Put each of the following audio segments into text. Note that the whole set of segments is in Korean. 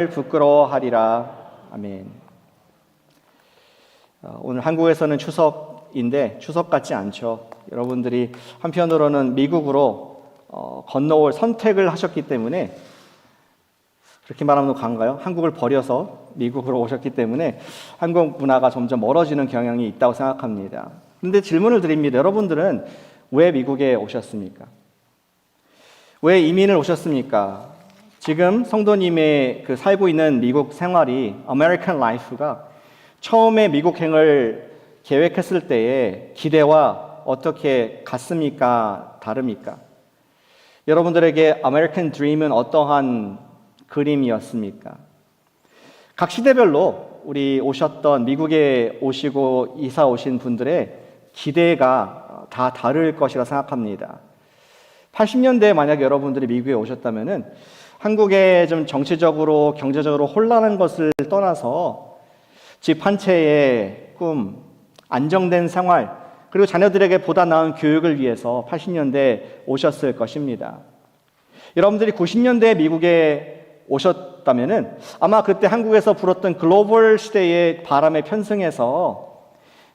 부끄러워하리라. 아멘. 오늘 한국에서는 추석인데 추석 같지 않죠. 여러분들이 한편으로는 미국으로 건너올 선택을 하셨기 때문에, 그렇게 말하면 강한가요? 한국을 버려서 미국으로 오셨기 때문에 한국 문화가 점점 멀어지는 경향이 있다고 생각합니다. 그런데 질문을 드립니다. 여러분들은 왜 미국에 오셨습니까? 왜 이민을 오셨습니까? 지금 성도님의 살고 있는 미국 생활이, 아메리칸 라이프가 처음에 미국행을 계획했을 때의 기대와 어떻게 같습니까? 다릅니까? 여러분들에게 아메리칸 드림은 어떠한 그림이었습니까? 각 시대별로 우리 오셨던, 미국에 오시고 이사 오신 분들의 기대가 다 다를 것이라 생각합니다. 80년대에 만약 여러분들이 미국에 오셨다면은 한국의 좀 정치적으로, 경제적으로 혼란한 것을 떠나서 집 한 채의 꿈, 안정된 생활, 그리고 자녀들에게 보다 나은 교육을 위해서 80년대에 오셨을 것입니다. 여러분들이 90년대에 미국에 오셨다면은 아마 그때 한국에서 불었던 글로벌 시대의 바람에 편승해서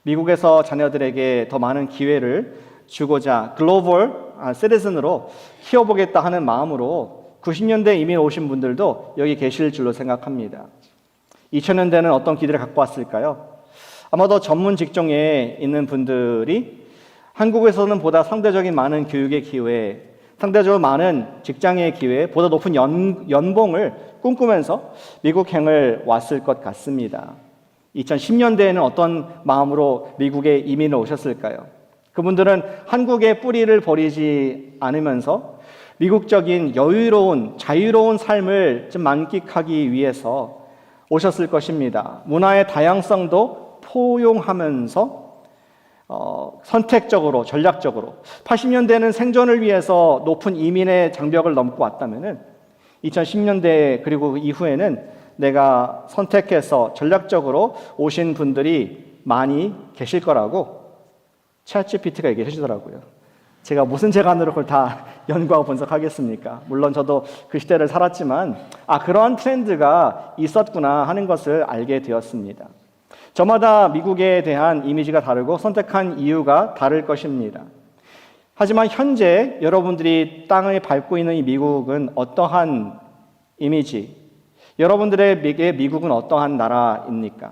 미국에서 자녀들에게 더 많은 기회를 주고자 글로벌 시티즌으로 키워보겠다 하는 마음으로 90년대에 이민 오신 분들도 여기 계실 줄로 생각합니다. 2000년대는 어떤 기대를 갖고 왔을까요? 아마도 전문 직종에 있는 분들이 한국에서는 보다 상대적인 많은 교육의 기회, 상대적으로 많은 직장의 기회, 보다 높은 연봉을 꿈꾸면서 미국행을 왔을 것 같습니다. 2010년대에는 어떤 마음으로 미국에 이민을 오셨을까요? 그분들은 한국의 뿌리를 버리지 않으면서 미국적인 여유로운, 자유로운 삶을 좀 만끽하기 위해서 오셨을 것입니다. 문화의 다양성도 포용하면서 선택적으로, 전략적으로 80년대는 생존을 위해서 높은 이민의 장벽을 넘고 왔다면은 2010년대 그리고 그 이후에는 내가 선택해서 전략적으로 오신 분들이 많이 계실 거라고 챗GPT가 얘기해 주더라고요. 제가 무슨 재간으로 그걸 다 연구하고 분석하겠습니까? 물론 저도 그 시대를 살았지만 그러한 트렌드가 있었구나 하는 것을 알게 되었습니다. 저마다 미국에 대한 이미지가 다르고 선택한 이유가 다를 것입니다. 하지만 현재 여러분들이 땅을 밟고 있는 이 미국은 어떠한 이미지, 여러분들에게 미국은 어떠한 나라입니까?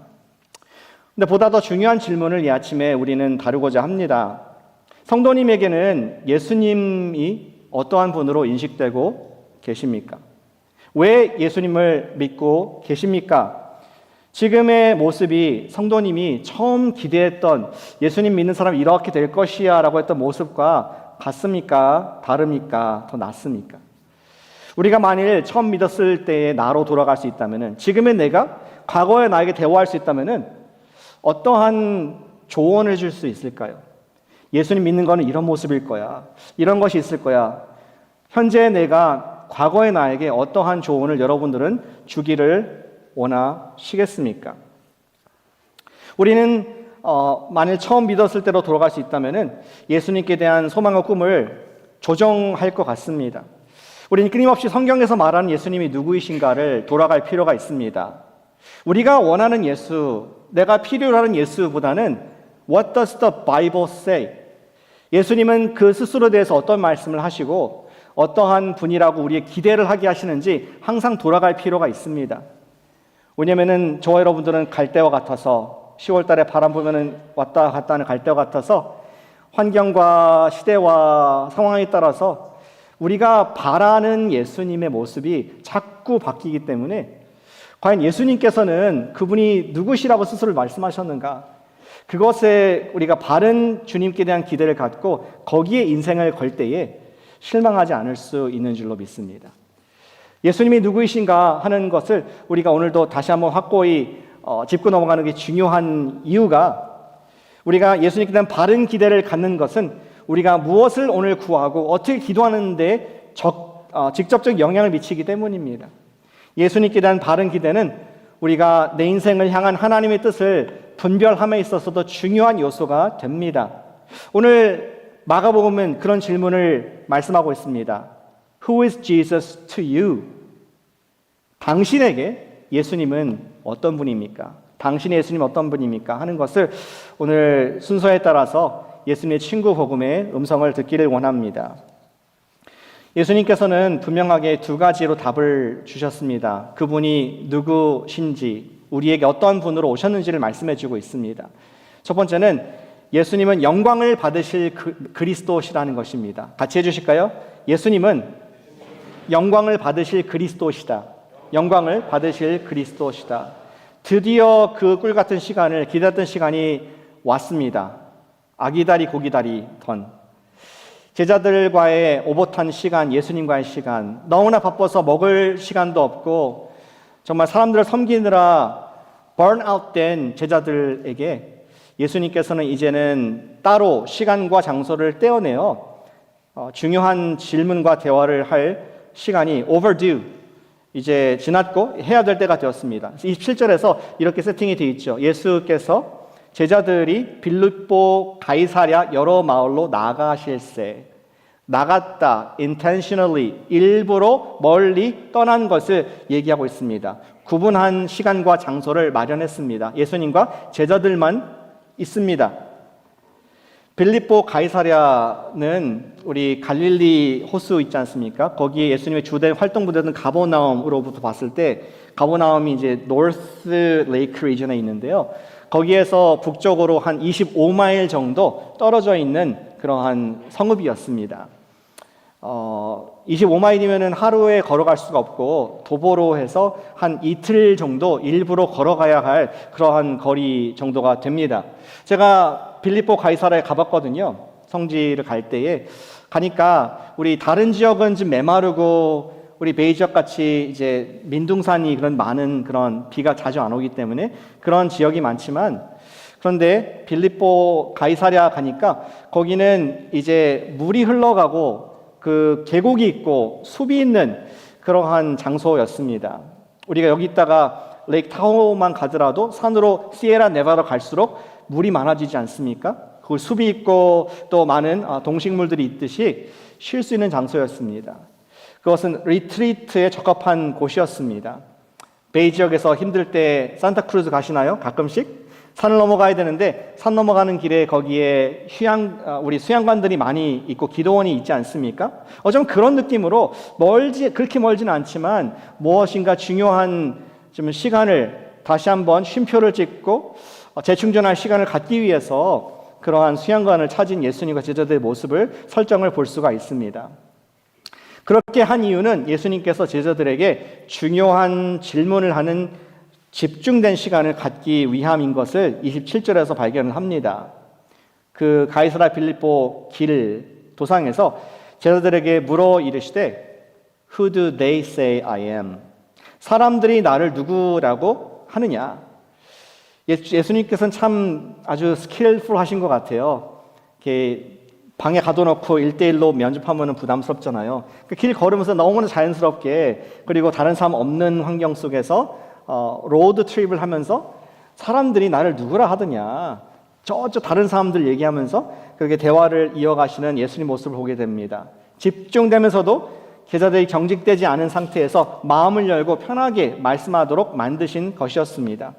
근데 보다 더 중요한 질문을 이 아침에 우리는 다루고자 합니다. 성도님에게는 예수님이 어떠한 분으로 인식되고 계십니까? 왜 예수님을 믿고 계십니까? 지금의 모습이 성도님이 처음 기대했던 예수님 믿는 사람 이렇게 될 것이야 라고 했던 모습과 같습니까? 다릅니까? 더 낫습니까? 우리가 만일 처음 믿었을 때의 나로 돌아갈 수 있다면, 지금의 내가 과거의 나에게 대화할 수 있다면 어떠한 조언을 줄 수 있을까요? 예수님 믿는 거는 이런 모습일 거야, 이런 것이 있을 거야. 현재 내가 과거의 나에게 어떠한 조언을 여러분들은 주기를 원하시겠습니까? 우리는 만일 처음 믿었을 때로 돌아갈 수 있다면 예수님께 대한 소망과 꿈을 조정할 것 같습니다. 우리는 끊임없이 성경에서 말하는 예수님이 누구이신가를 돌아갈 필요가 있습니다. 우리가 원하는 예수, 내가 필요로 하는 예수보다는 What does the Bible say? 예수님은 그 스스로에 대해서 어떤 말씀을 하시고 어떠한 분이라고 우리의 기대를 하게 하시는지 항상 돌아갈 필요가 있습니다. 왜냐하면 저와 여러분들은 갈대와 같아서 10월 달에 바람 불면 왔다 갔다 하는 갈대와 같아서 환경과 시대와 상황에 따라서 우리가 바라는 예수님의 모습이 자꾸 바뀌기 때문에 과연 예수님께서는 그분이 누구시라고 스스로 말씀하셨는가? 그것에 우리가 바른 주님께 대한 기대를 갖고 거기에 인생을 걸 때에 실망하지 않을 수 있는 줄로 믿습니다. 예수님이 누구이신가 하는 것을 우리가 오늘도 다시 한번 확고히 짚고 넘어가는 게 중요한 이유가, 우리가 예수님께 대한 바른 기대를 갖는 것은 우리가 무엇을 오늘 구하고 어떻게 기도하는 데 직접적 영향을 미치기 때문입니다. 예수님께 대한 바른 기대는 우리가 내 인생을 향한 하나님의 뜻을 분별함에 있어서도 중요한 요소가 됩니다. 오늘 마가복음은 그런 질문을 말씀하고 있습니다. Who is Jesus to you? 당신에게 예수님은 어떤 분입니까? 당신의 예수님 어떤 분입니까? 하는 것을 오늘 순서에 따라서 예수님의 친구 복음의 음성을 듣기를 원합니다. 예수님께서는 분명하게 두 가지로 답을 주셨습니다. 그분이 누구신지, 우리에게 어떤 분으로 오셨는지를 말씀해 주고 있습니다. 첫 번째는 예수님은 영광을 받으실 그리스도시라는 것입니다. 같이 해주실까요? 예수님은 영광을 받으실 그리스도시다. 영광을 받으실 그리스도시다. 드디어 그 꿀 같은 시간을 기다렸던 시간이 왔습니다. 아기다리 고기다리 던 제자들과의 오붓한 시간, 예수님과의 시간, 너무나 바빠서 먹을 시간도 없고 정말 사람들을 섬기느라 번아웃된 제자들에게 예수님께서는 이제는 따로 시간과 장소를 떼어내어 중요한 질문과 대화를 할 시간이 overdue, 이제 지났고 해야 될 때가 되었습니다. 27절에서 이렇게 세팅이 되어 있죠. 예수께서 제자들이 빌립보 가이사랴 여러 마을로 나가실세, 나갔다, intentionally, 일부러 멀리 떠난 것을 얘기하고 있습니다. 구분한 시간과 장소를 마련했습니다. 예수님과 제자들만 있습니다. 빌립보 가이사랴는 우리 갈릴리 호수 있지 않습니까? 거기에 예수님의 주된 활동 부대는 가버나움으로부터 봤을 때 가버나움이 이제 노스 레이크 리전에 있는데요. 거기에서 북쪽으로 한 25마일 정도 떨어져 있는 그러한 성읍이었습니다. 25마일이면 하루에 걸어갈 수가 없고 도보로 해서 한 이틀 정도 일부러 걸어가야 할 그러한 거리 정도가 됩니다. 제가 빌립보 가이사랴에 가봤거든요. 성지를 갈 때에 가니까 우리 다른 지역은 좀 메마르고 우리 베이 지역 같이 이제 민둥산이 그런 많은 그런 비가 자주 안 오기 때문에 그런 지역이 많지만 그런데 빌립보 가이사랴 가니까 거기는 이제 물이 흘러가고 그 계곡이 있고 숲이 있는 그러한 장소였습니다. 우리가 여기 있다가 레이크 타호만 가더라도 산으로 시에라 네바다 갈수록 물이 많아지지 않습니까? 그 숲이 있고 또 많은 동식물들이 있듯이 쉴 수 있는 장소였습니다. 그것은 리트리트에 적합한 곳이었습니다. 베이 지역에서 힘들 때 산타크루즈 가시나요? 가끔씩? 산을 넘어가야 되는데 산 넘어가는 길에 거기에 우리 수양관들이 많이 있고 기도원이 있지 않습니까? 좀 그런 느낌으로 그렇게 멀지는 않지만 무엇인가 중요한 좀 시간을 다시 한번 쉼표를 찍고 재충전할 시간을 갖기 위해서 그러한 수양관을 찾은 예수님과 제자들의 모습을 설정을 볼 수가 있습니다. 그렇게 한 이유는 예수님께서 제자들에게 중요한 질문을 하는 집중된 시간을 갖기 위함인 것을 27절에서 발견을 합니다. 그 가이사랴 빌립보 길 도상에서 제자들에게 물어 이르시되 Who do they say I am? 사람들이 나를 누구라고 하느냐? 예수님께서는 참 아주 스킬풀 하신 것 같아요. 이렇게 방에 가둬놓고 1대1로 면접하면 부담스럽잖아요. 길 걸으면서 너무나 자연스럽게 그리고 다른 사람 없는 환경 속에서 로드 트립을 하면서 사람들이 나를 누구라 하더냐 저쪽 다른 사람들 얘기하면서 그렇게 대화를 이어가시는 예수님 모습을 보게 됩니다. 집중되면서도 제자들이 경직되지 않은 상태에서 마음을 열고 편하게 말씀하도록 만드신 것이었습니다.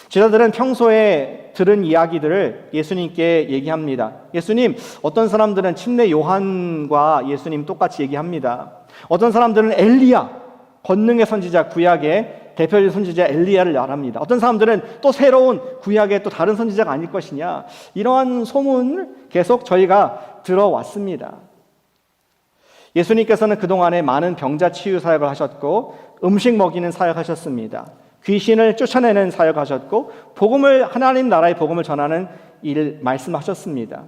제자들은 평소에 들은 이야기들을 예수님께 얘기합니다. 예수님, 어떤 사람들은 침례 요한과 예수님 똑같이 얘기합니다. 어떤 사람들은 엘리야, 권능의 선지자, 구약의 대표적인 선지자 엘리야를 말합니다. 어떤 사람들은 또 새로운 구약의 또 다른 선지자가 아닐 것이냐. 이러한 소문을 계속 저희가 들어왔습니다. 예수님께서는 그동안에 많은 병자 치유 사역을 하셨고 음식 먹이는 사역하셨습니다. 귀신을 쫓아내는 사역하셨고 하나님 나라의 복음을 전하는 일 말씀하셨습니다.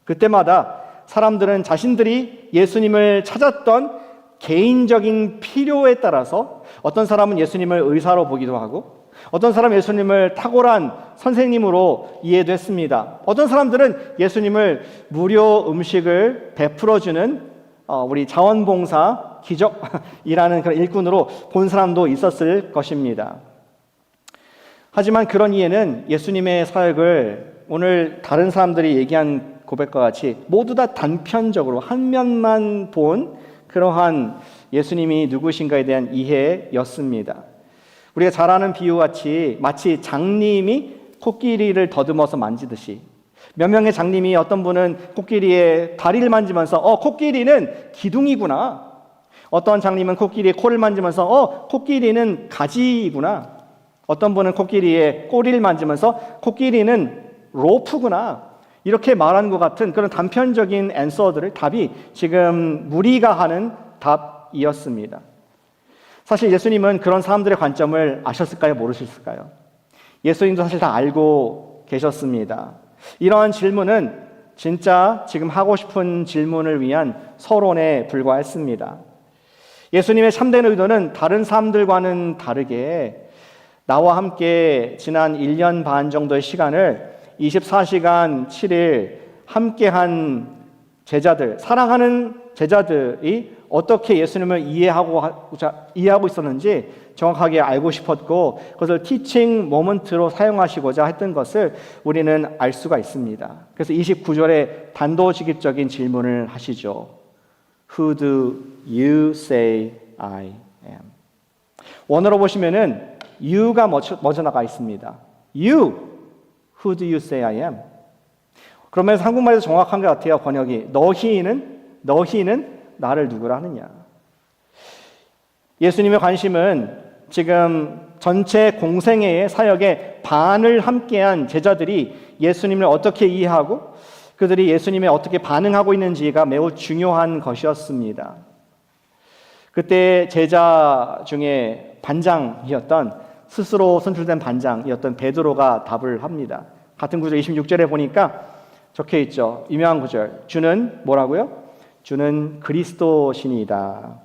그때마다 사람들은 자신들이 예수님을 찾았던 개인적인 필요에 따라서 어떤 사람은 예수님을 의사로 보기도 하고 어떤 사람은 예수님을 탁월한 선생님으로 이해도 했습니다. 어떤 사람들은 예수님을 무료 음식을 베풀어주는 우리 자원봉사 기적이라는 그런 일꾼으로 본 사람도 있었을 것입니다. 하지만 그런 이해는 예수님의 사역을 오늘 다른 사람들이 얘기한 고백과 같이 모두 다 단편적으로 한 면만 본 그러한 예수님이 누구신가에 대한 이해였습니다. 우리가 잘 아는 비유같이 마치 장님이 코끼리를 더듬어서 만지듯이 몇 명의 장님이 어떤 분은 코끼리의 다리를 만지면서 코끼리는 기둥이구나. 어떤 장님은 코끼리의 코를 만지면서 코끼리는 가지이구나. 어떤 분은 코끼리의 꼬리를 만지면서 코끼리는 로프구나. 이렇게 말하는 것 같은 그런 단편적인 답이 지금 무리가 하는 답이었습니다. 사실 예수님은 그런 사람들의 관점을 아셨을까요? 모르셨을까요? 예수님도 사실 다 알고 계셨습니다. 이러한 질문은 진짜 지금 하고 싶은 질문을 위한 서론에 불과했습니다. 예수님의 참된 의도는 다른 사람들과는 다르게 나와 함께 지난 1년 반 정도의 시간을 24시간 7일 함께한 제자들, 사랑하는 제자들이 어떻게 예수님을 이해하고 있었는지 정확하게 알고 싶었고 그것을 티칭 모먼트로 사용하시고자 했던 것을 우리는 알 수가 있습니다. 그래서 29절에 단도직입적인 질문을 하시죠. Who do you say I am? 원어로 보시면은 you가 먼저 나가 있습니다. You, who do you say I am? 그러면서 한국말에서 정확한 것 같아요. 번역이 너희는 나를 누구라 하느냐. 예수님의 관심은 지금 전체 공생애의 사역의 반을 함께한 제자들이 예수님을 어떻게 이해하고 그들이 예수님에 어떻게 반응하고 있는지가 매우 중요한 것이었습니다. 그때 제자 중에 반장이었던 스스로 선출된 반장이었던 베드로가 답을 합니다. 같은 구절 26절에 보니까 적혀 있죠. 유명한 구절. 주는 뭐라고요? 주는 그리스도시니이다.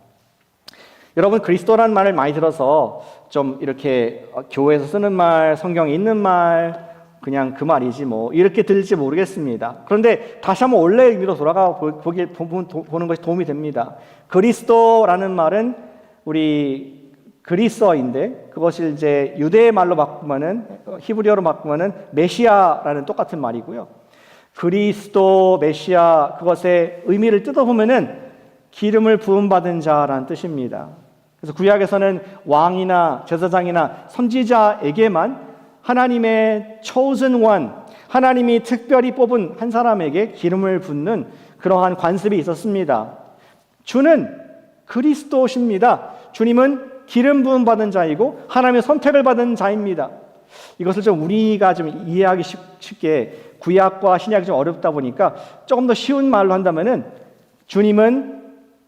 여러분 그리스도라는 말을 많이 들어서 좀 이렇게 교회에서 쓰는 말, 성경에 있는 말 그냥 그 말이지 뭐 이렇게 들릴지 모르겠습니다. 그런데 다시 한번 원래의 의미로 돌아가 보는 것이 도움이 됩니다. 그리스도라는 말은 우리 그리스어인데 그것을 이제 유대의 말로 바꾸면은 히브리어로 바꾸면은 메시아라는 똑같은 말이고요. 그리스도, 메시아 그것의 의미를 뜯어보면은 기름을 부음받은 자라는 뜻입니다. 그래서 구약에서는 왕이나 제사장이나 선지자에게만 하나님의 chosen one, 하나님이 특별히 뽑은 한 사람에게 기름을 붓는 그러한 관습이 있었습니다. 주는 그리스도십니다. 주님은 기름 부음 받은 자이고 하나님의 선택을 받은 자입니다. 이것을 좀 우리가 좀 이해하기 쉽게 구약과 신약이 좀 어렵다 보니까 조금 더 쉬운 말로 한다면은 주님은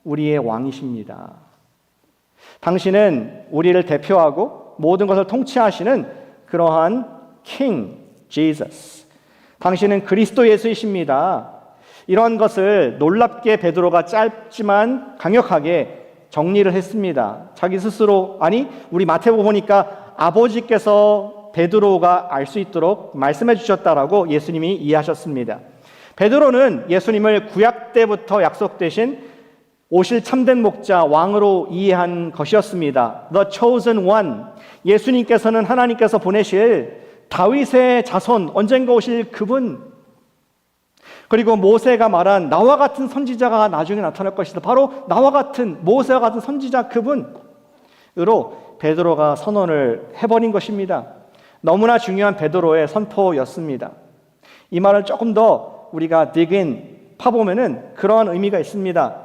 우리의 왕이십니다. 당신은 우리를 대표하고 모든 것을 통치하시는 그러한 King Jesus. 당신은 그리스도 예수이십니다. 이런 것을 놀랍게 베드로가 짧지만 강력하게 정리를 했습니다. 자기 스스로 우리 마태복음 보니까 아버지께서 베드로가 알 수 있도록 말씀해 주셨다라고 예수님이 이해하셨습니다. 베드로는 예수님을 구약 때부터 약속되신 오실 참된 목자 왕으로 이해한 것이었습니다. The chosen one. 예수님께서는 하나님께서 보내실 다윗의 자손, 언젠가 오실 그분. 그리고 모세가 말한 나와 같은 선지자가 나중에 나타날 것이다. 바로 나와 같은 모세와 같은 선지자 그분으로 베드로가 선언을 해버린 것입니다. 너무나 중요한 베드로의 선포였습니다. 이 말을 조금 더 우리가 파보면은 그러한 의미가 있습니다.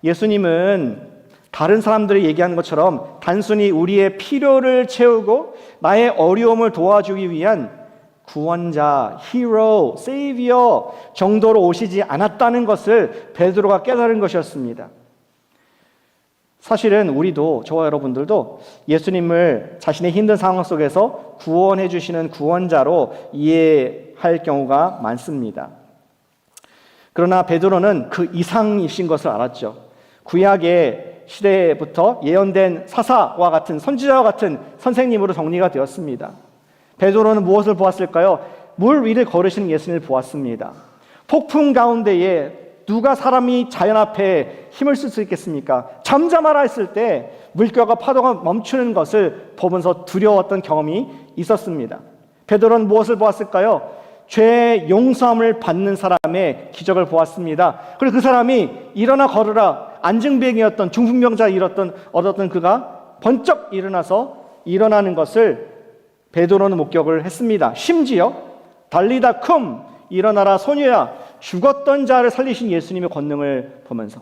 예수님은 다른 사람들이 얘기하는 것처럼 단순히 우리의 필요를 채우고 나의 어려움을 도와주기 위한 구원자, 히로, 세이비어 정도로 오시지 않았다는 것을 베드로가 깨달은 것이었습니다. 사실은 우리도 저와 여러분들도 예수님을 자신의 힘든 상황 속에서 구원해 주시는 구원자로 이해할 경우가 많습니다. 그러나 베드로는 그 이상이신 것을 알았죠. 구약의 시대부터 예언된 사사와 같은 선지자와 같은 선생님으로 정리가 되었습니다. 베드로는 무엇을 보았을까요? 물 위를 걸으시는 예수님을 보았습니다. 폭풍 가운데에 누가 사람이 자연 앞에 힘을 쓸 수 있겠습니까? 잠잠하라 했을 때 물결과 파도가 멈추는 것을 보면서 두려웠던 경험이 있었습니다. 베드로는 무엇을 보았을까요? 죄의 용서함을 받는 사람의 기적을 보았습니다. 그리고 그 사람이 일어나 걸으라 안증병이었던 중풍병자 얻었던 그가 번쩍 일어나서 일어나는 것을 베드로는 목격을 했습니다. 심지어 달리다 쿰, 일어나라 소녀야, 죽었던 자를 살리신 예수님의 권능을 보면서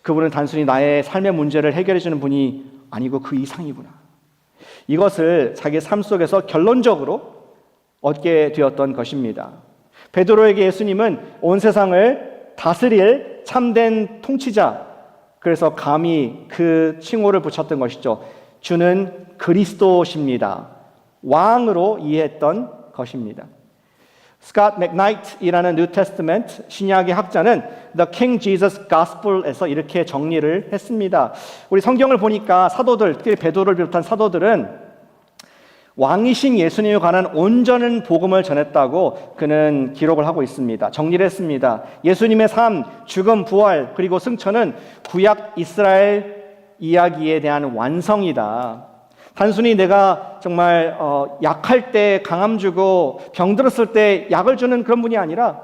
그분은 단순히 나의 삶의 문제를 해결해 주는 분이 아니고 그 이상이구나, 이것을 자기 삶 속에서 결론적으로 얻게 되었던 것입니다. 베드로에게 예수님은 온 세상을 다스릴 참된 통치자, 그래서 감히 그 칭호를 붙였던 것이죠. 주는 그리스도십니다. 왕으로 이해했던 것입니다. 스캇 맥나이트이라는 New Testament 신약의 학자는 The King Jesus Gospel에서 이렇게 정리를 했습니다. 우리 성경을 보니까 사도들, 특히 베드로를 비롯한 사도들은 왕이신 예수님에 관한 온전한 복음을 전했다고 그는 기록을 하고 있습니다. 정리를 했습니다. 예수님의 삶, 죽음, 부활, 그리고 승천은 구약 이스라엘 이야기에 대한 완성이다. 단순히 내가 정말 약할 때 강함 주고 병들었을 때 약을 주는 그런 분이 아니라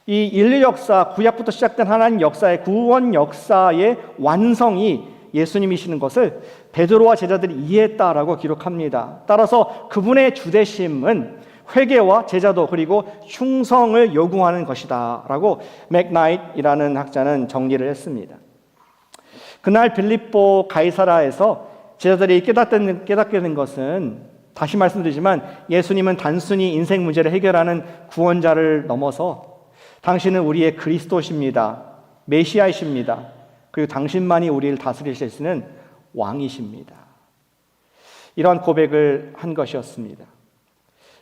이 인류 역사, 구약부터 시작된 하나님 역사의 구원 역사의 완성이 예수님이시는 것을 베드로와 제자들이 이해했다라고 기록합니다. 따라서 그분의 주되심은 회개와 제자도 그리고 충성을 요구하는 것이다 라고 맥나이트이라는 학자는 정리를 했습니다. 그날 빌립보 가이사라에서 제자들이 깨닫게 된 것은, 다시 말씀드리지만 예수님은 단순히 인생 문제를 해결하는 구원자를 넘어서 당신은 우리의 그리스도십니다. 메시아이십니다. 그리고 당신만이 우리를 다스리실 수 있는 왕이십니다. 이런 고백을 한 것이었습니다.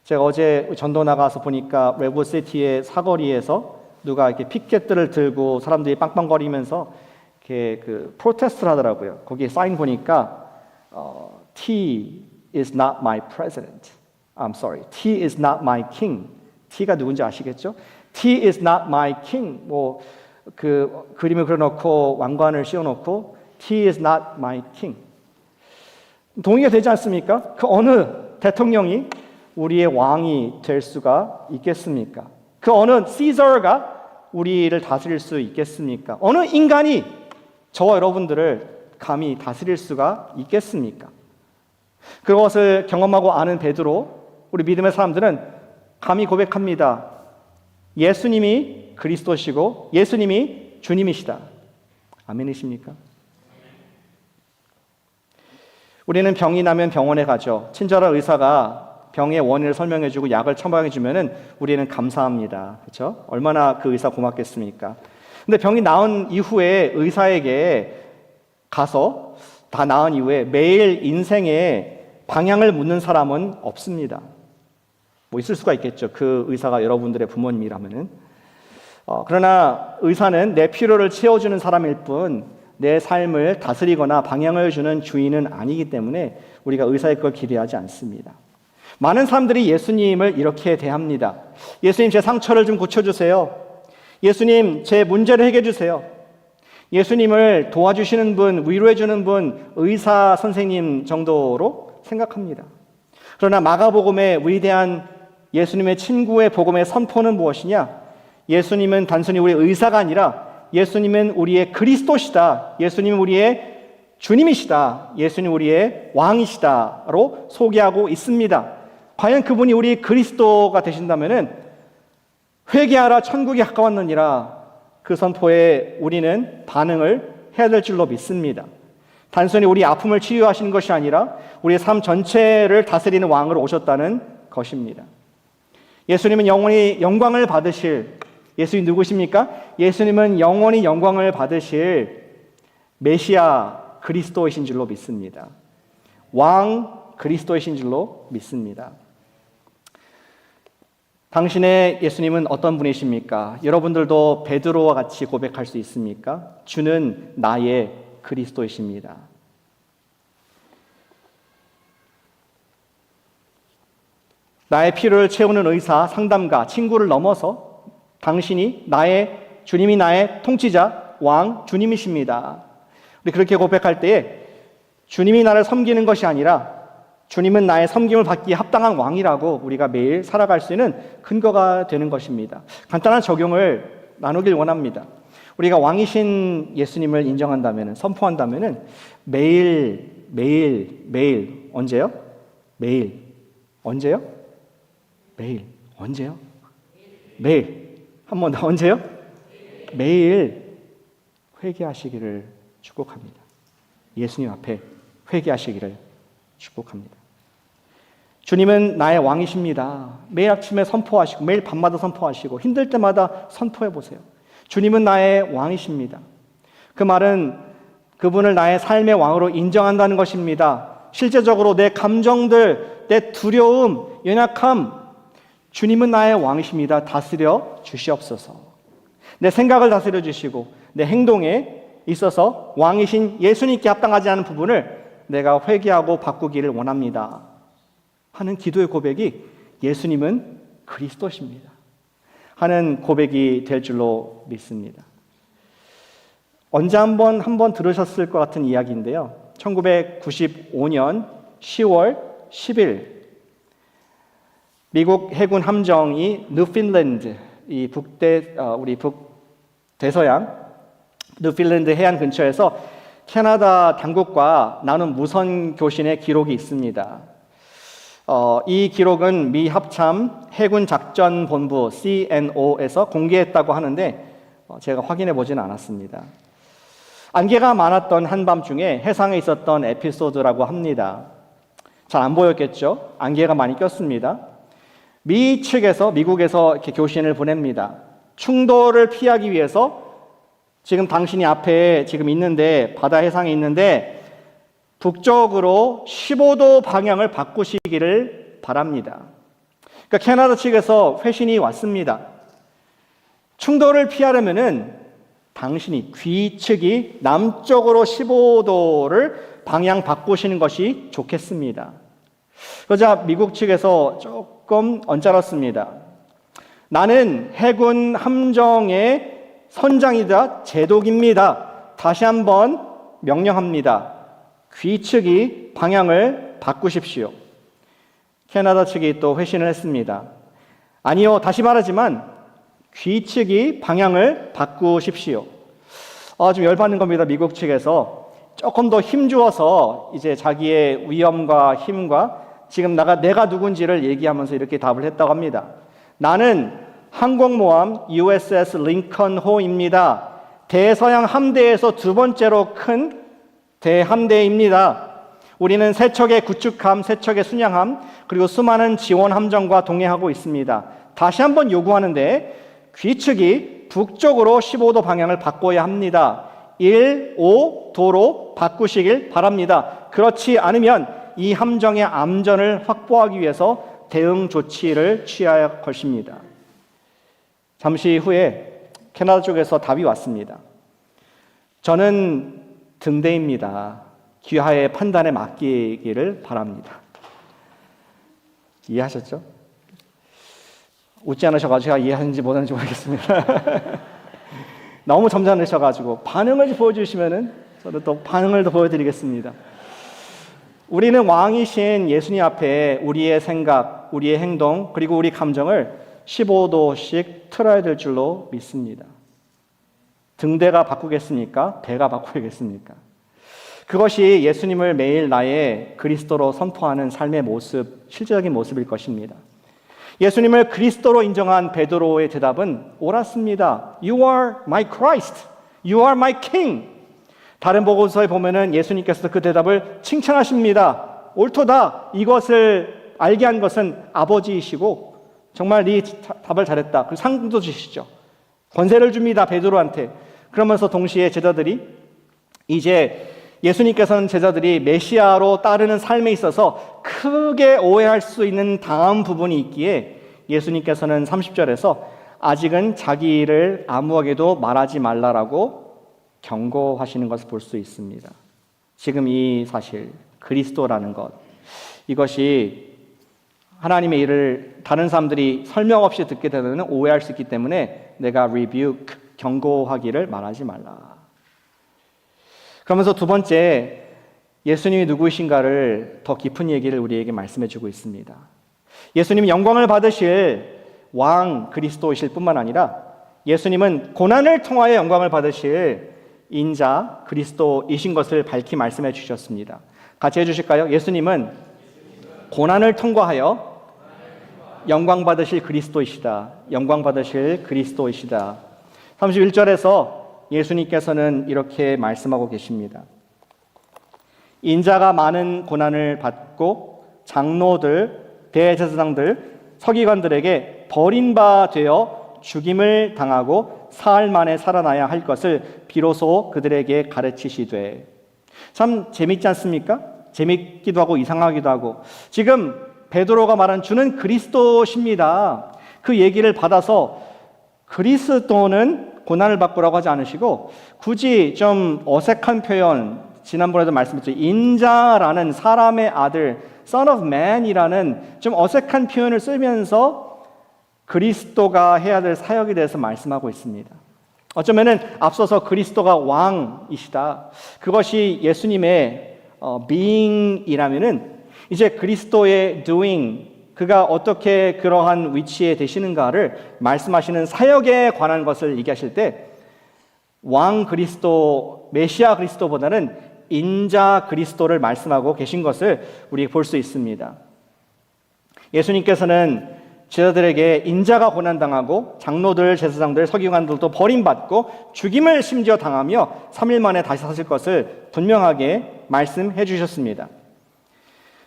제가 어제 전도 나가서 보니까 레고시티의 사거리에서 누가 이렇게 피켓들을 들고 사람들이 빵빵거리면서 이렇게 프로테스트를 하더라고요. 거기에 사인 보니까 T is not my president. I'm sorry. T is not my king. T가 누군지 아시겠죠? T is not my king. 그 그림을 그려놓고 왕관을 씌워놓고 T is not my king. 동의가 되지 않습니까? 그 어느 대통령이 우리의 왕이 될 수가 있겠습니까? 그 어느 시저가 우리를 다스릴 수 있겠습니까? 어느 인간이 저와 여러분들을 감히 다스릴 수가 있겠습니까? 그것을 경험하고 아는 베드로, 우리 믿음의 사람들은 감히 고백합니다. 예수님이 그리스도시고 예수님이 주님이시다. 아멘이십니까? 우리는 병이 나면 병원에 가죠. 친절한 의사가 병의 원인을 설명해주고 약을 처방해주면 우리는 감사합니다. 그렇죠? 얼마나 그 의사 고맙겠습니까? 근데 병이 나은 이후에 의사에게 가서 다 나은 이후에 매일 인생의 방향을 묻는 사람은 없습니다. 있을 수가 있겠죠. 그 의사가 여러분들의 부모님이라면은. 그러나 의사는 내 필요를 채워주는 사람일 뿐 내 삶을 다스리거나 방향을 주는 주인은 아니기 때문에 우리가 의사의 걸 기대하지 않습니다. 많은 사람들이 예수님을 이렇게 대합니다. 예수님, 제 상처를 좀 고쳐주세요. 예수님, 제 문제를 해결해 주세요. 예수님을 도와주시는 분, 위로해주는 분, 의사 선생님 정도로 생각합니다. 그러나 마가복음의 위대한 예수님의 친구의 복음의 선포는 무엇이냐? 예수님은 단순히 우리의 의사가 아니라 예수님은 우리의 그리스도시다. 예수님은 우리의 주님이시다. 예수님 우리의 왕이시다로 소개하고 있습니다. 과연 그분이 우리 그리스도가 되신다면 회개하라 천국이 가까웠느니라, 그 선포에 우리는 반응을 해야 될 줄로 믿습니다. 단순히 우리 아픔을 치유하시는 것이 아니라 우리의 삶 전체를 다스리는 왕으로 오셨다는 것입니다. 예수님은 영원히 영광을 받으실, 예수님 누구십니까? 예수님은 영원히 영광을 받으실 메시아 그리스도이신 줄로 믿습니다. 왕 그리스도이신 줄로 믿습니다. 당신의 예수님은 어떤 분이십니까? 여러분들도 베드로와 같이 고백할 수 있습니까? 주는 나의 그리스도이십니다. 나의 필요를 채우는 의사, 상담가, 친구를 넘어서 당신이 주님이 나의 통치자, 왕, 주님이십니다. 우리 그렇게 고백할 때에 주님이 나를 섬기는 것이 아니라 주님은 나의 섬김을 받기에 합당한 왕이라고 우리가 매일 살아갈 수 있는 근거가 되는 것입니다. 간단한 적용을 나누길 원합니다. 우리가 왕이신 예수님을 인정한다면, 선포한다면 매일 매일. 언제요? 매일. 언제요? 매일. 언제요? 매일. 한 번 더 언제요? 매일 회개하시기를 축복합니다. 예수님 앞에 회개하시기를 축복합니다. 주님은 나의 왕이십니다. 매일 아침에 선포하시고 매일 밤마다 선포하시고 힘들 때마다 선포해 보세요. 주님은 나의 왕이십니다. 그 말은 그분을 나의 삶의 왕으로 인정한다는 것입니다. 실제적으로 내 감정들, 내 두려움, 연약함, 주님은 나의 왕이십니다. 다스려 주시옵소서. 내 생각을 다스려 주시고 내 행동에 있어서 왕이신 예수님께 합당하지 않은 부분을 내가 회개하고 바꾸기를 원합니다 하는 기도의 고백이 예수님은 그리스도십니다 하는 고백이 될 줄로 믿습니다. 언제 한번 들으셨을 것 같은 이야기인데요. 1995년 10월 10일 미국 해군 함정이 뉴핀랜드, 이 우리 북대서양 뉴핀랜드 해안 근처에서 캐나다 당국과 나눈 무선 교신의 기록이 있습니다. 이 기록은 미 합참 해군 작전 본부 CNO에서 공개했다고 하는데 제가 확인해 보지는 않았습니다. 안개가 많았던 한밤중에 해상에 있었던 에피소드라고 합니다. 잘 안 보였겠죠? 안개가 많이 꼈습니다. 미국에서 이렇게 교신을 보냅니다. 충돌을 피하기 위해서 지금 당신이 앞에 지금 있는데, 바다 해상에 있는데 북쪽으로 15도 방향을 바꾸시기를 바랍니다. 그러니까 캐나다 측에서 회신이 왔습니다. 충돌을 피하려면은 당신이 귀측이 남쪽으로 15도를 방향 바꾸시는 것이 좋겠습니다. 그러자 미국 측에서 조금 언짢았습니다. 나는 해군 함정의 선장이자 제독입니다. 다시 한번 명령합니다. 귀측이 방향을 바꾸십시오. 캐나다 측이 또 회신을 했습니다. 아니요, 다시 말하지만 귀측이 방향을 바꾸십시오. 좀 열받는 겁니다. 미국 측에서 조금 더 힘주어서 이제 자기의 위엄과 힘과 지금 내가 누군지를 얘기하면서 이렇게 답을 했다고 합니다. 나는 항공모함 USS 링컨 호입니다. 대서양 함대에서 두 번째로 큰 대함대입니다. 우리는 세 척의 구축함, 세 척의 순양함, 그리고 수많은 지원 함정과 동행하고 있습니다. 다시 한번 요구하는데 귀측이 북쪽으로 15도 방향을 바꿔야 합니다. 1-5도로 바꾸시길 바랍니다. 그렇지 않으면 이 함정의 안전을 확보하기 위해서 대응 조치를 취해야 할 것입니다. 잠시 후에 캐나다 쪽에서 답이 왔습니다. 저는 등대입니다. 귀하의 판단에 맡기기를 바랍니다. 이해하셨죠? 웃지 않으셔가지고 제가 이해하는지 못하는지 모르겠습니다. 너무 점잖으셔가지고 반응을 보여주시면은 저도 또 반응을 더 보여드리겠습니다. 우리는 왕이신 예수님 앞에 우리의 생각, 우리의 행동, 그리고 우리 감정을 15도씩 틀어야 될 줄로 믿습니다. 등대가 바꾸겠습니까? 배가 바꾸겠습니까? 그것이 예수님을 매일 나의 그리스도로 선포하는 삶의 모습, 실제적인 모습일 것입니다. 예수님을 그리스도로 인정한 베드로의 대답은 옳았습니다. You are my Christ. You are my King. 다른 복음서에 보면은 예수님께서 그 대답을 칭찬하십니다. 옳도다. 이것을 알게 한 것은 아버지이시고 정말 네 답을 잘했다. 그리고 상도 주시죠. 권세를 줍니다. 베드로한테. 그러면서 동시에 제자들이 이제 예수님께서는 제자들이 메시아로 따르는 삶에 있어서 크게 오해할 수 있는 다음 부분이 있기에 예수님께서는 30절에서 아직은 자기 일을 아무에게도 말하지 말라라고 경고하시는 것을 볼 수 있습니다. 지금 이 사실, 그리스도라는 것, 이것이 하나님의 일을 다른 사람들이 설명 없이 듣게 되면 오해할 수 있기 때문에 내가 rebuke, 경고하기를 말하지 말라. 그러면서 두 번째, 예수님이 누구이신가를 더 깊은 얘기를 우리에게 말씀해 주고 있습니다. 예수님이 영광을 받으실 왕 그리스도이실 뿐만 아니라 예수님은 고난을 통하여 영광을 받으실 인자 그리스도이신 것을 밝히 말씀해 주셨습니다. 같이 해주실까요? 예수님은 고난을 통과하여 영광 받으실 그리스도이시다. 영광 받으실 그리스도이시다. 31절에서 예수님께서는 이렇게 말씀하고 계십니다. 인자가 많은 고난을 받고 장로들, 대제사장들, 서기관들에게 버림바 되어 죽임을 당하고 사흘 만에 살아나야 할 것을 비로소 그들에게 가르치시되. 참 재밌지 않습니까? 재밌기도 하고 이상하기도 하고. 지금 베드로가 말한 주는 그리스도십니다. 그 얘기를 받아서 그리스도는 고난을 받고라고 하지 않으시고 굳이 좀 어색한 표현, 지난번에도 말씀드렸죠. 인자라는 사람의 아들, Son of Man이라는 좀 어색한 표현을 쓰면서 그리스도가 해야 될 사역에 대해서 말씀하고 있습니다. 어쩌면은 앞서서 그리스도가 왕이시다. 그것이 예수님의 being이라면은 이제 그리스도의 doing, 그가 어떻게 그러한 위치에 되시는가를 말씀하시는 사역에 관한 것을 얘기하실 때 왕 그리스도, 메시아 그리스도보다는 인자 그리스도를 말씀하고 계신 것을 우리 볼 수 있습니다. 예수님께서는 제자들에게 인자가 고난당하고 장로들, 제사장들, 서기관들도 버림받고 죽임을 심지어 당하며 3일 만에 다시 사실 것을 분명하게 말씀해 주셨습니다.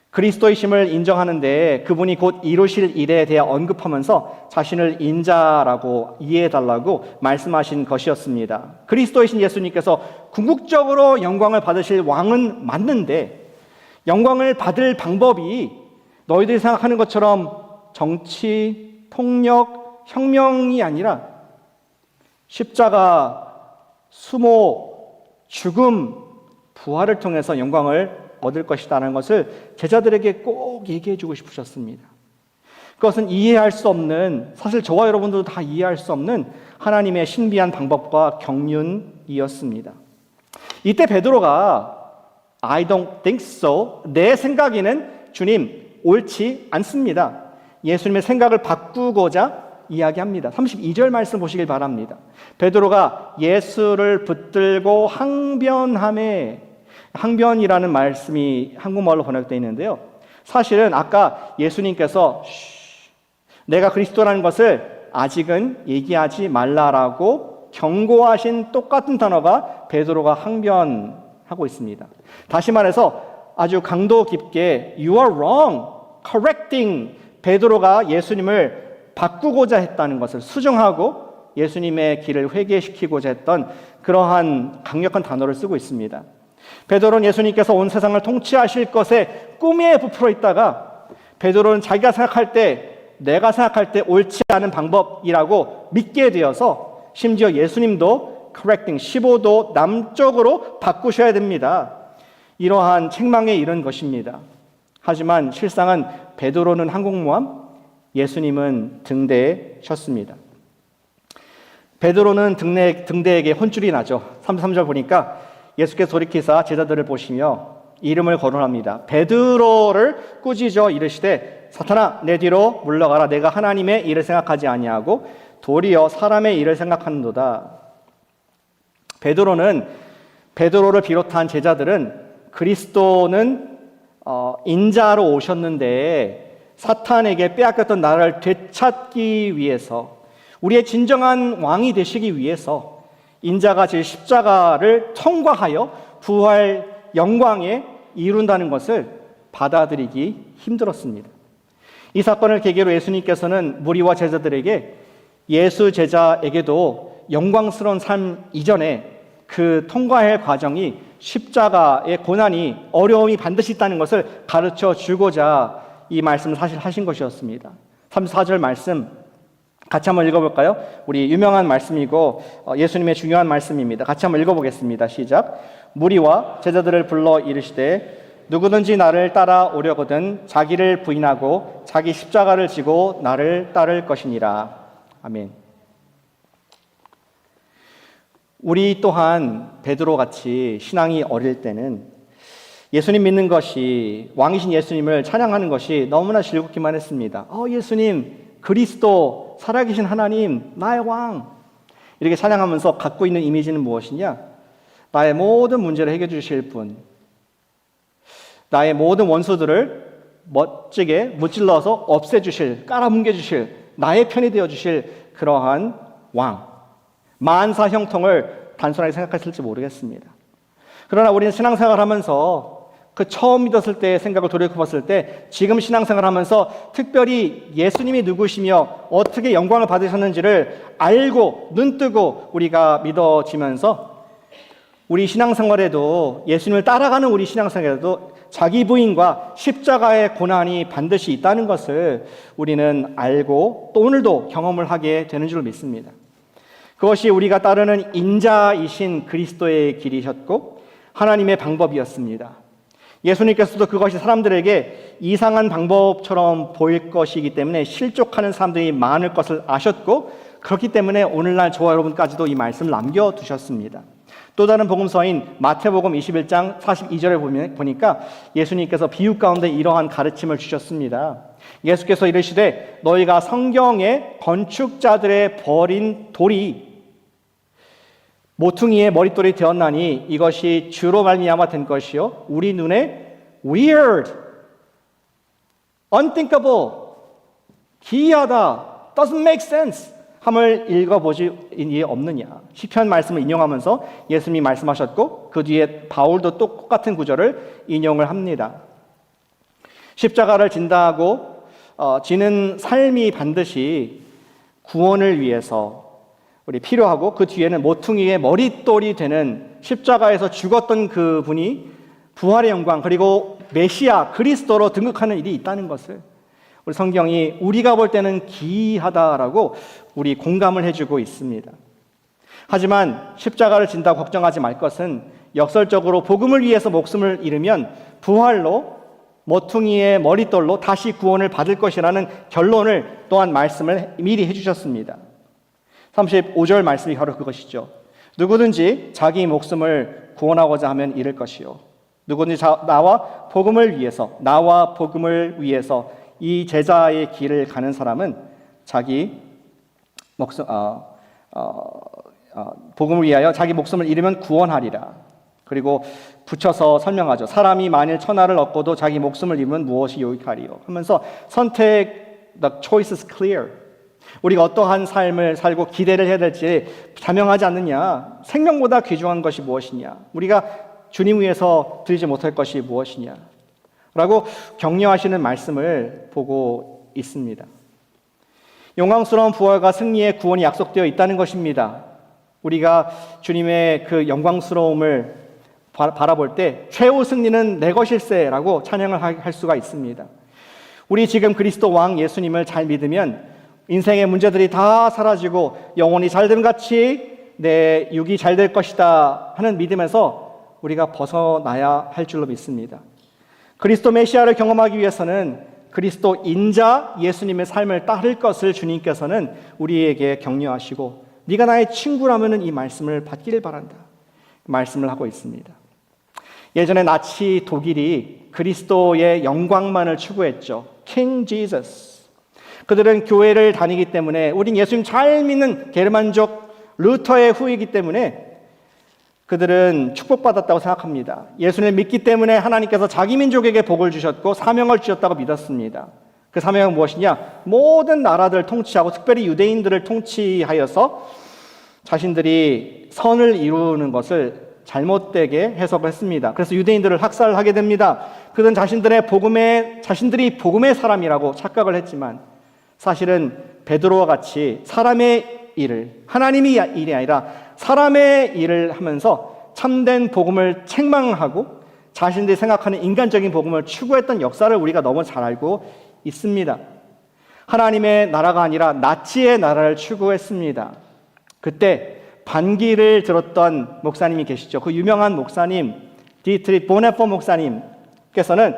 그리스도이심을 인정하는데 그분이 곧 이루실 일에 대해 언급하면서 자신을 인자라고 이해해달라고 말씀하신 것이었습니다. 그리스도이신 예수님께서 궁극적으로 영광을 받으실 왕은 맞는데 영광을 받을 방법이 너희들이 생각하는 것처럼 정치, 폭력, 혁명이 아니라 십자가, 수모, 죽음, 부활을 통해서 영광을 얻을 것이다라는 것을 제자들에게 꼭 얘기해 주고 싶으셨습니다. 그것은 이해할 수 없는, 사실 저와 여러분들도 다 이해할 수 없는 하나님의 신비한 방법과 경륜이었습니다. 이때 베드로가 I don't think so, 내 생각에는 주님 옳지 않습니다. 예수님의 생각을 바꾸고자 이야기합니다. 32절 말씀 보시길 바랍니다. 베드로가 예수를 붙들고 항변하매, 항변이라는 말씀이 한국말로 번역되어 있는데요. 사실은 아까 예수님께서 내가 그리스도라는 것을 아직은 얘기하지 말라라고 경고하신 똑같은 단어가 베드로가 항변하고 있습니다. 다시 말해서 아주 강도 깊게 You are wrong, correcting, 베드로가 예수님을 바꾸고자 했다는 것을 수정하고 예수님의 길을 회개시키고자 했던 그러한 강력한 단어를 쓰고 있습니다. 베드로는 예수님께서 온 세상을 통치하실 것에 꿈에 부풀어 있다가 베드로는 자기가 생각할 때, 내가 생각할 때 옳지 않은 방법이라고 믿게 되어서 심지어 예수님도 correcting 15도 남쪽으로 바꾸셔야 됩니다. 이러한 책망에 이른 것입니다. 하지만 실상은 베드로는 항공모함, 예수님은 등대에 셨습니다. 베드로는 등대에게 혼쭐이 나죠. 33절 보니까 예수께서 돌이키사 제자들을 보시며 이름을 거론합니다. 베드로를 꾸짖어 이르시되 사탄아 내 뒤로 물러가라. 내가 하나님의 일을 생각하지 아니하고 도리어 사람의 일을 생각하는도다. 베드로를 비롯한 제자들은 그리스도는 인자로 오셨는데 사탄에게 빼앗겼던 나라를 되찾기 위해서, 우리의 진정한 왕이 되시기 위해서 인자가 질 십자가를 통과하여 부활 영광에 이룬다는 것을 받아들이기 힘들었습니다. 이 사건을 계기로 예수님께서는 무리와 제자들에게 예수 제자에게도 영광스러운 삶 이전에 그 통과할 과정이 십자가의 고난이, 어려움이 반드시 있다는 것을 가르쳐 주고자 이 말씀을 사실 하신 것이었습니다. 34절 말씀 같이 한번 읽어볼까요? 우리 유명한 말씀이고 예수님의 중요한 말씀입니다. 같이 한번 읽어보겠습니다. 시작. 무리와 제자들을 불러 이르시되 누구든지 나를 따라오려거든 자기를 부인하고 자기 십자가를 지고 나를 따를 것이니라. 아멘. 우리 또한 베드로같이 신앙이 어릴 때는 예수님 믿는 것이, 왕이신 예수님을 찬양하는 것이 너무나 즐겁기만 했습니다. 예수님, 그리스도, 살아계신 하나님, 나의 왕, 이렇게 찬양하면서 갖고 있는 이미지는 무엇이냐? 나의 모든 문제를 해결해 주실 분. 나의 모든 원수들을 멋지게 무찔러서 없애주실, 깔아뭉개주실, 나의 편이 되어주실 그러한 왕, 만사 형통을 단순하게 생각했을지 모르겠습니다. 그러나 우리는 신앙생활하면서 그 처음 믿었을 때의 생각을 돌이켜봤을 때 지금 신앙생활하면서 특별히 예수님이 누구시며 어떻게 영광을 받으셨는지를 알고 눈뜨고 우리가 믿어지면서 우리 신앙생활에도 예수님을 따라가는 우리 신앙생활에도 자기 부인과 십자가의 고난이 반드시 있다는 것을 우리는 알고 또 오늘도 경험을 하게 되는 줄 믿습니다. 그것이 우리가 따르는 인자이신 그리스도의 길이셨고 하나님의 방법이었습니다. 예수님께서도 그것이 사람들에게 이상한 방법처럼 보일 것이기 때문에 실족하는 사람들이 많을 것을 아셨고 그렇기 때문에 오늘날 저와 여러분까지도 이 말씀을 남겨두셨습니다. 또 다른 복음서인 마태복음 21장 42절에 보니까 예수님께서 비유 가운데 이러한 가르침을 주셨습니다. 예수께서 이르시되 너희가 성경에 건축자들의 버린 돌이 모퉁이의 머릿돌이 되었나니 이것이 주로 말미암아 된 것이요 우리 눈에 weird, unthinkable, 기이하다, doesn't make sense 함을 읽어보지 없느냐. 시편 말씀을 인용하면서 예수님이 말씀하셨고 그 뒤에 바울도 똑같은 구절을 인용을 합니다. 십자가를 진다고 지는 삶이 반드시 구원을 위해서 우리 필요하고 그 뒤에는 모퉁이의 머릿돌이 되는 십자가에서 죽었던 그 분이 부활의 영광 그리고 메시아 그리스도로 등극하는 일이 있다는 것을 우리 성경이 우리가 볼 때는 기이하다라고 우리 공감을 해주고 있습니다. 하지만 십자가를 진다고 걱정하지 말 것은 역설적으로 복음을 위해서 목숨을 잃으면 부활로 모퉁이의 머릿돌로 다시 구원을 받을 것이라는 결론을 또한 말씀을 미리 해주셨습니다. 35절 말씀이 바로 그것이죠. 누구든지 자기 목숨을 구원하고자 하면 잃을 것이요 누구든지 나와 복음을 위해서 이 제자의 길을 가는 사람은 자기 목숨 복음을 위하여 자기 목숨을 잃으면 구원하리라. 그리고 붙여서 설명하죠. 사람이 만일 천하를 얻고도 자기 목숨을 잃으면 무엇이 유익하리요 하면서 선택, the choice is clear. 우리가 어떠한 삶을 살고 기대를 해야 될지 자명하지 않느냐. 생명보다 귀중한 것이 무엇이냐. 우리가 주님 위해서 드리지 못할 것이 무엇이냐 라고 격려하시는 말씀을 보고 있습니다. 영광스러운 부활과 승리의 구원이 약속되어 있다는 것입니다. 우리가 주님의 그 영광스러움을 바라볼 때 최후 승리는 내 것일세라고 찬양을 할 수가 있습니다. 우리 지금 그리스도 왕 예수님을 잘 믿으면 인생의 문제들이 다 사라지고 영혼이 잘됨같이 내 육이 잘 될 것이다 하는 믿음에서 우리가 벗어나야 할 줄로 믿습니다. 그리스도 메시아를 경험하기 위해서는 그리스도 인자 예수님의 삶을 따를 것을 주님께서는 우리에게 격려하시고 네가 나의 친구라면 이 말씀을 받기를 바란다 말씀을 하고 있습니다. 예전에 나치 독일이 그리스도의 영광만을 추구했죠. King Jesus. 그들은 교회를 다니기 때문에 우린 예수님 잘 믿는 게르만족 루터의 후이기 때문에 그들은 축복받았다고 생각합니다. 예수님을 믿기 때문에 하나님께서 자기 민족에게 복을 주셨고 사명을 주셨다고 믿었습니다. 그 사명은 무엇이냐? 모든 나라들을 통치하고 특별히 유대인들을 통치하여서 자신들이 선을 이루는 것을 잘못되게 해석을 했습니다. 그래서 유대인들을 학살하게 됩니다. 그들은 자신들이 복음의 사람이라고 착각을 했지만 사실은 베드로와 같이 사람의 일을 하나님의 일이 아니라 사람의 일을 하면서 참된 복음을 책망하고 자신들이 생각하는 인간적인 복음을 추구했던 역사를 우리가 너무 잘 알고 있습니다. 하나님의 나라가 아니라 나치의 나라를 추구했습니다. 그때 반기를 들었던 목사님이 계시죠. 그 유명한 목사님 디트리히 보네퍼 목사님께서는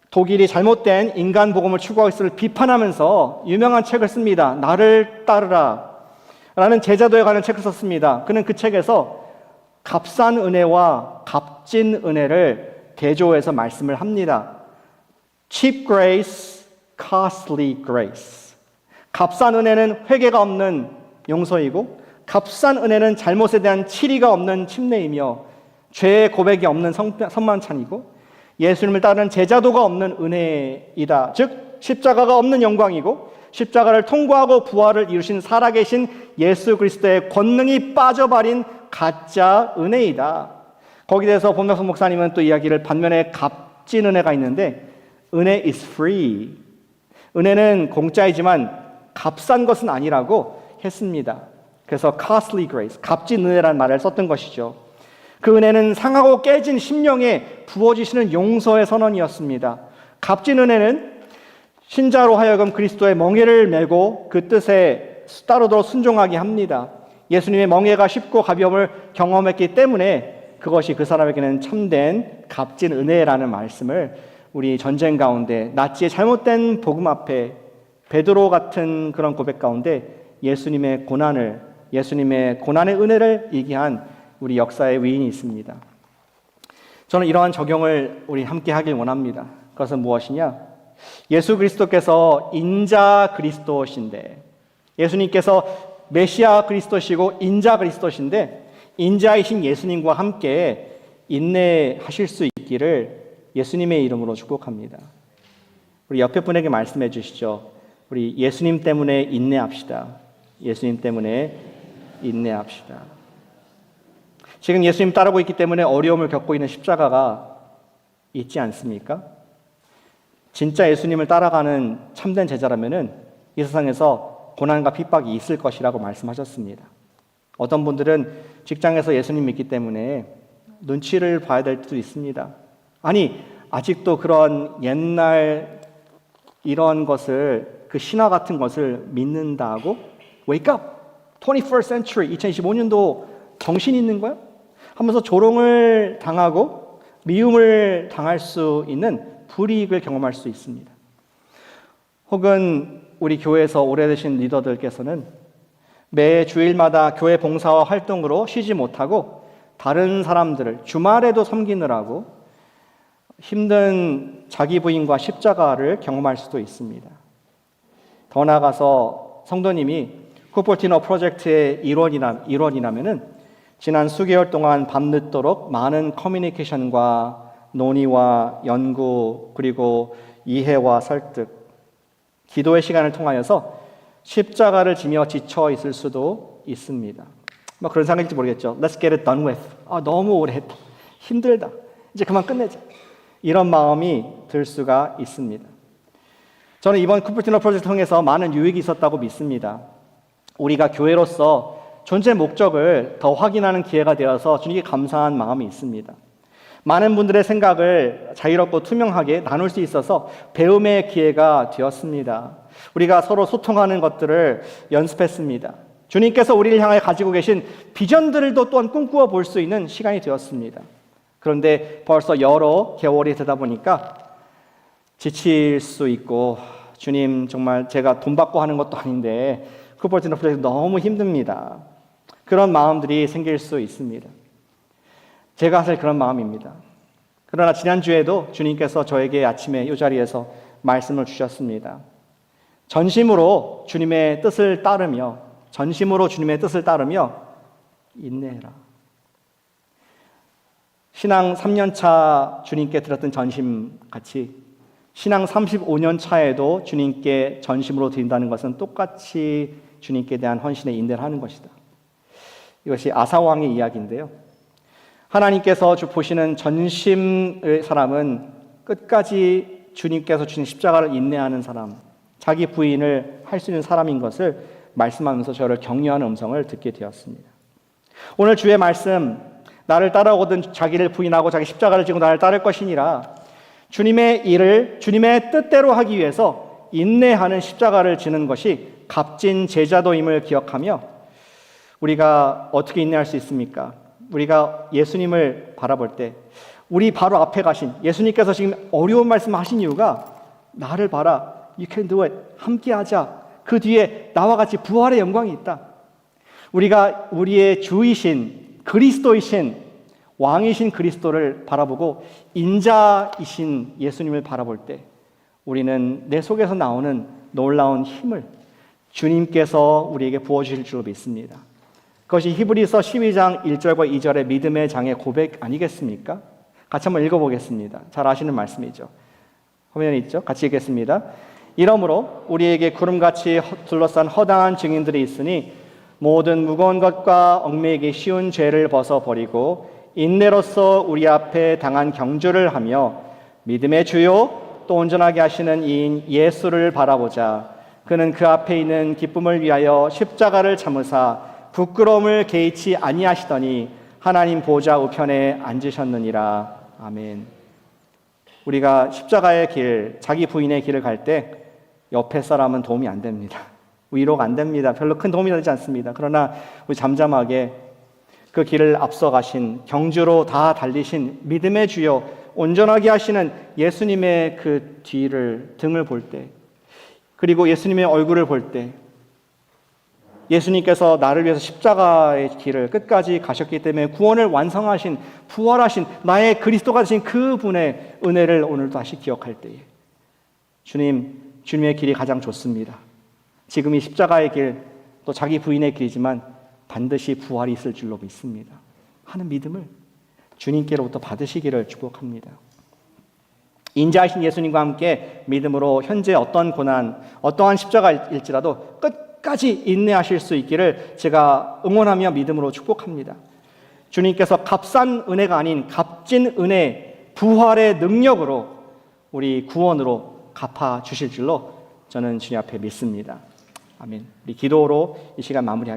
독일이 잘못된 인간 복음을 추구하고 있음을 비판하면서 유명한 책을 씁니다. 나를 따르라 라는 제자도에 관한 책을 썼습니다. 그는 그 책에서 값싼 은혜와 값진 은혜를 대조해서 말씀을 합니다. Cheap grace, costly grace. 값싼 은혜는 회개가 없는 용서이고 값싼 은혜는 잘못에 대한 치리가 없는 침례이며 죄의 고백이 없는 선만찬이고 예수님을 따르는 제자도가 없는 은혜이다. 즉 십자가가 없는 영광이고 십자가를 통과하고 부활을 이루신 살아계신 예수 그리스도의 권능이 빠져버린 가짜 은혜이다. 거기에 대해서 본명성 목사님은 또 이야기를 반면에 값진 은혜가 있는데 은혜 is free. 은혜는 공짜이지만 값싼 것은 아니라고 했습니다. 그래서 costly grace, 값진 은혜라는 말을 썼던 것이죠. 그 은혜는 상하고 깨진 심령에 부어지시는 용서의 선언이었습니다. 값진 은혜는 신자로 하여금 그리스도의 멍에를 메고 그 뜻에 따르도록 순종하게 합니다. 예수님의 멍에가 쉽고 가벼움을 경험했기 때문에 그것이 그 사람에게는 참된 값진 은혜라는 말씀을 우리 전쟁 가운데 나치의 잘못된 복음 앞에 베드로 같은 그런 고백 가운데 예수님의 고난의 은혜를 얘기한 우리 역사의 위인이 있습니다. 저는 이러한 적용을 우리 함께 하길 원합니다. 그것은 무엇이냐? 예수 그리스도께서 인자 그리스도신데, 예수님께서 메시아 그리스도시고 인자 그리스도신데 인자이신 예수님과 함께 인내하실 수 있기를 예수님의 이름으로 축복합니다. 우리 옆에 분에게 말씀해 주시죠. 우리 예수님 때문에 인내합시다. 예수님 때문에 인내합시다. 지금 예수님 따르고 있기 때문에 어려움을 겪고 있는 십자가가 있지 않습니까? 진짜 예수님을 따라가는 참된 제자라면은 이 세상에서 고난과 핍박이 있을 것이라고 말씀하셨습니다. 어떤 분들은 직장에서 예수님 믿기 때문에 눈치를 봐야 될 때도 있습니다. 아니, 아직도 그런 옛날 이런 것을, 그 신화 같은 것을 믿는다고? Wake up! 21st century, 2025년도 정신 있는 거야? 하면서 조롱을 당하고 미움을 당할 수 있는 불이익을 경험할 수 있습니다. 혹은 우리 교회에서 오래되신 리더들께서는 매 주일마다 교회 봉사와 활동으로 쉬지 못하고 다른 사람들을 주말에도 섬기느라고 힘든 자기 부인과 십자가를 경험할 수도 있습니다. 더 나아가서 성도님이 쿠퍼티너 프로젝트의 일원이라면은 지난 수개월 동안 밤늦도록 많은 커뮤니케이션과 논의와 연구 그리고 이해와 설득, 기도의 시간을 통하여서 십자가를 지며 지쳐 있을 수도 있습니다. 뭐 그런 생각일지 모르겠죠. Let's get it done with. 너무 오래 했다. 힘들다. 이제 그만 끝내자. 이런 마음이 들 수가 있습니다. 저는 이번 쿠퍼티너 프로젝트 통해서 많은 유익이 있었다고 믿습니다. 우리가 교회로서 존재 목적을 더 확인하는 기회가 되어서 주님께 감사한 마음이 있습니다. 많은 분들의 생각을 자유롭고 투명하게 나눌 수 있어서 배움의 기회가 되었습니다. 우리가 서로 소통하는 것들을 연습했습니다. 주님께서 우리를 향해 가지고 계신 비전들도 또한 꿈꾸어 볼 수 있는 시간이 되었습니다. 그런데 벌써 여러 개월이 되다 보니까 지칠 수 있고, 주님 정말 제가 돈 받고 하는 것도 아닌데 쿠퍼티너 프로젝트 너무 힘듭니다. 그런 마음들이 생길 수 있습니다. 제가 사실 그런 마음입니다. 그러나 지난주에도 주님께서 저에게 아침에 이 자리에서 말씀을 주셨습니다. 전심으로 주님의 뜻을 따르며 인내해라. 신앙 3년 차 주님께 드렸던 전심 같이 신앙 35년 차에도 주님께 전심으로 드린다는 것은 똑같이 주님께 대한 헌신에 인내를 하는 것이다. 이것이 아사왕의 이야기인데요. 하나님께서 보시는 전심의 사람은 끝까지 주님께서 주신 십자가를 인내하는 사람, 자기 부인을 할 수 있는 사람인 것을 말씀하면서 저를 격려하는 음성을 듣게 되었습니다. 오늘 주의 말씀, 나를 따라오거든 자기를 부인하고 자기 십자가를 지고 나를 따를 것이니라. 주님의 일을 주님의 뜻대로 하기 위해서 인내하는 십자가를 지는 것이 값진 제자도임을 기억하며 우리가 어떻게 인내할 수 있습니까? 우리가 예수님을 바라볼 때 우리 바로 앞에 가신 예수님께서 지금 어려운 말씀을 하신 이유가 나를 봐라, you can do it, 함께 하자, 그 뒤에 나와 같이 부활의 영광이 있다. 우리가 우리의 주이신 그리스도이신 왕이신 그리스도를 바라보고 인자이신 예수님을 바라볼 때 우리는 내 속에서 나오는 놀라운 힘을 주님께서 우리에게 부어주실 줄로 믿습니다. 그것이 히브리서 12장 1절과 2절의 믿음의 장의 고백 아니겠습니까? 같이 한번 읽어보겠습니다. 잘 아시는 말씀이죠. 화면에 있죠? 같이 읽겠습니다. 이러므로 우리에게 구름같이 둘러싼 허다한 증인들이 있으니 모든 무거운 것과 얽매이기 쉬운 죄를 벗어버리고 인내로써 우리 앞에 당한 경주를 하며 믿음의 주요 또 온전하게 하시는 이인 예수를 바라보자. 그는 그 앞에 있는 기쁨을 위하여 십자가를 참으사 부끄러움을 개의치 아니하시더니 하나님 보좌 우편에 앉으셨느니라. 아멘. 우리가 십자가의 길, 자기 부인의 길을 갈 때 옆에 사람은 도움이 안 됩니다. 위로가 안 됩니다. 별로 큰 도움이 되지 않습니다. 그러나 우리 잠잠하게 그 길을 앞서 가신 경주로 다 달리신 믿음의 주여 온전하게 하시는 예수님의 그 뒤를 등을 볼 때, 그리고 예수님의 얼굴을 볼 때, 예수님께서 나를 위해서 십자가의 길을 끝까지 가셨기 때문에 구원을 완성하신, 부활하신 나의 그리스도가 되신 그분의 은혜를 오늘 다시 기억할 때에 주님의 길이 가장 좋습니다. 지금 이 십자가의 길, 또 자기 부인의 길이지만 반드시 부활이 있을 줄로 믿습니다. 하는 믿음을 주님께로부터 받으시기를 축복합니다. 인자하신 예수님과 함께 믿음으로 현재 어떤 고난, 어떠한 십자가일지라도 끝까지 인내하실 수 있기를 제가 응원하며 믿음으로 축복합니다. 주님께서 값싼 은혜가 아닌 값진 은혜, 부활의 능력으로 우리 구원으로 갚아 주실 줄로 저는 주님 앞에 믿습니다. 아멘. 우리 기도로 이 시간 마무리하겠습니다.